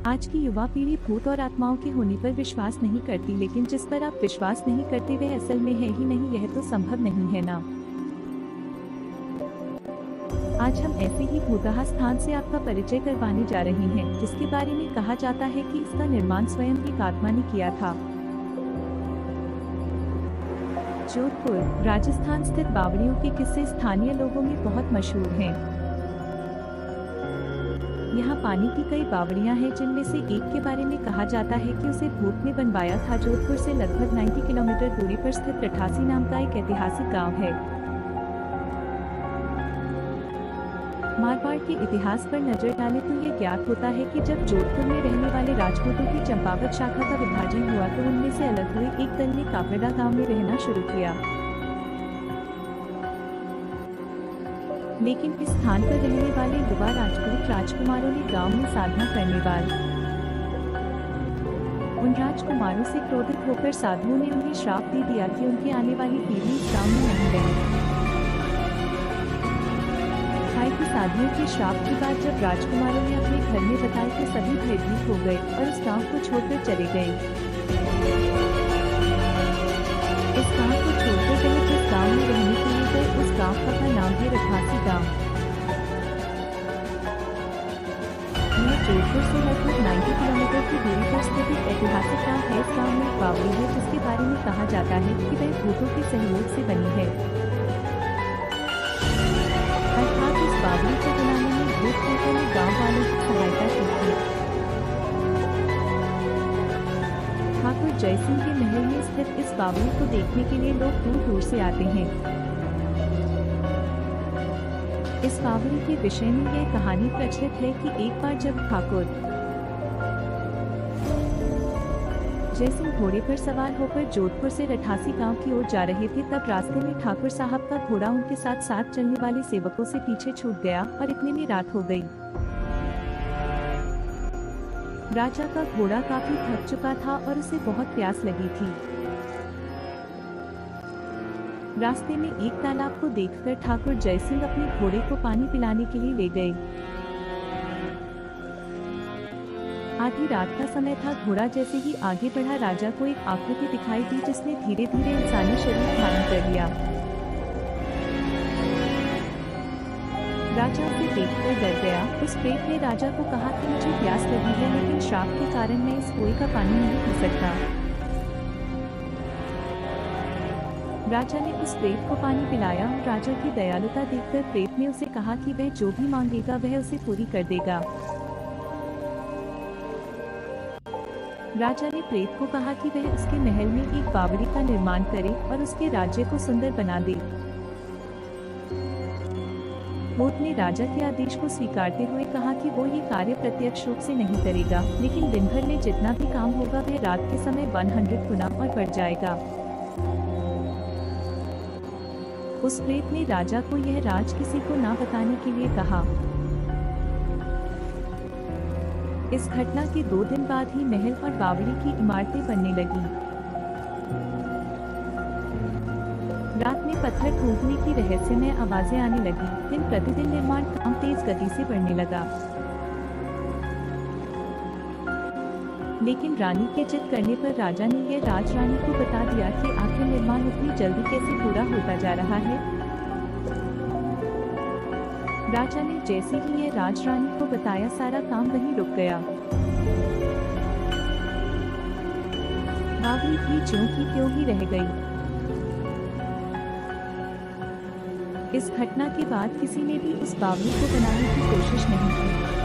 आज की युवा पीढ़ी भूत और आत्माओं के होने पर विश्वास नहीं करती, लेकिन जिस पर आप विश्वास नहीं करते वह असल में है ही नहीं, यह तो संभव नहीं है ना। आज हम ऐसे ही भूतहा स्थान से आपका परिचय करवाने जा रहे हैं, जिसके बारे में कहा जाता है कि इसका निर्माण स्वयं एक आत्मा ने किया था। जोधपुर, राजस्थान स्थित बावड़ियों के किस्से स्थानीय लोगों में बहुत मशहूर हैं। यहाँ पानी की कई बावड़ियाँ हैं, जिनमें से एक के बारे में कहा जाता है कि उसे भूत ने बनवाया था। जोधपुर से लगभग 90 किलोमीटर दूरी पर स्थित रठासी नाम का एक ऐतिहासिक गांव है। मारवाड़ के इतिहास पर नजर डालें तो ये ज्ञात होता है कि जब जोधपुर में रहने वाले राजपूतों की चंपावत शाखा का विभाजन हुआ तो उनमें से अलग हुए एक दल ने कापड़ा गांव में रहना शुरू किया। लेकिन इस स्थान पर रहने वाले युवा राजपूत राजकुमारों ने गांव में साधना करने वाले उन राजकुमारों से क्रोधित होकर साधुओं ने उन्हें श्राप दे दिया कि उनकी आने वाली पीढ़ी इस गांव में नहीं रहेगी। की साधुओं के श्राप के बाद जब राजकुमारों ने अपने घर में बताया तो सभी भयभीत हो गए और उस गांव को छोड़कर चले गए। इस गांव को छोड़कर गए जिस गांव में रहने के लिए गए उस गांव का नाम है रठासी गांव। यह जोधपुर से लगभग 90 किलोमीटर की दूरी पर स्थित एक ऐतिहासिक गांव है। इस गांव में एक बावड़ी है जिसके बारे में कहा जाता है कि वह भूतों के सहयोग से बनी है। बावड़ी को बनाने में भूत प्रेतों ने गाँव वालों की सहायता की थी। ठाकुर जयसिंह के महल में स्थित इस बावड़ी को देखने के लिए लोग दूर दूर से आते हैं। इस बावड़ी के विषय में यह कहानी प्रचलित है कि एक बार जब ठाकुर जयसिंह घोड़े पर सवार होकर जोधपुर से रठासी गांव की ओर जा रहे थे, तब रास्ते में ठाकुर साहब का घोड़ा उनके साथ साथ चलने वाले सेवकों से पीछे छूट गया और इतने में रात हो गई। राजा का घोड़ा काफी थक चुका था और उसे बहुत प्यास लगी थी। रास्ते में एक तालाब को देखकर ठाकुर जयसिंह अपने घोड़े को पानी पिलाने के लिए ले गए। आधी रात का समय था। घोड़ा जैसे ही आगे बढ़ा राजा को एक आकृति दिखाई दी जिसने धीरे धीरे इंसानी शरीर धारण कर लिया। राजा उसे देखकर डर गया। उस प्रेत ने राजा को कहा कि मुझे प्यास लगी है, लेकिन श्राप के कारण मैं इस कुएं का पानी नहीं पी सकता। राजा ने उस प्रेत को पानी पिलाया और राजा की दयालुता देखकर प्रेत ने उसे कहा कि वह जो भी मांगेगा वह उसे पूरी कर देगा। राजा ने प्रेत को कहा कि वह उसके महल में एक बावड़ी का निर्माण करे और उसके राज्य को सुंदर बना दे। भूत ने राजा के आदेश को स्वीकारते हुए कहा कि वो ये कार्य प्रत्यक्ष रूप से नहीं करेगा, लेकिन दिन भर में जितना भी काम होगा वह रात के समय 100 गुना और बढ़ जाएगा। उस प्रेत ने राजा को यह राज किसी को ना बताने के लिए कहा। इस घटना के 2 दिन बाद ही महल और बावड़ी की इमारतें बनने लगी। रात में पत्थर टूटने की रहस्यमय आवाजें आने लगी। दिन प्रतिदिन निर्माण काम तेज गति से बढ़ने लगा। लेकिन रानी के जिद करने पर राजा ने यह राज रानी को बता दिया कि आखिर निर्माण उतनी जल्दी कैसे पूरा होता जा रहा है। राजा ने जैसे ही यह राज रानी को बताया, सारा काम वहीं रुक गया। बावड़ी भी ज्यों की त्यों ही रह गई। इस घटना के बाद किसी ने भी उस बावड़ी को बनाने की कोशिश नहीं की।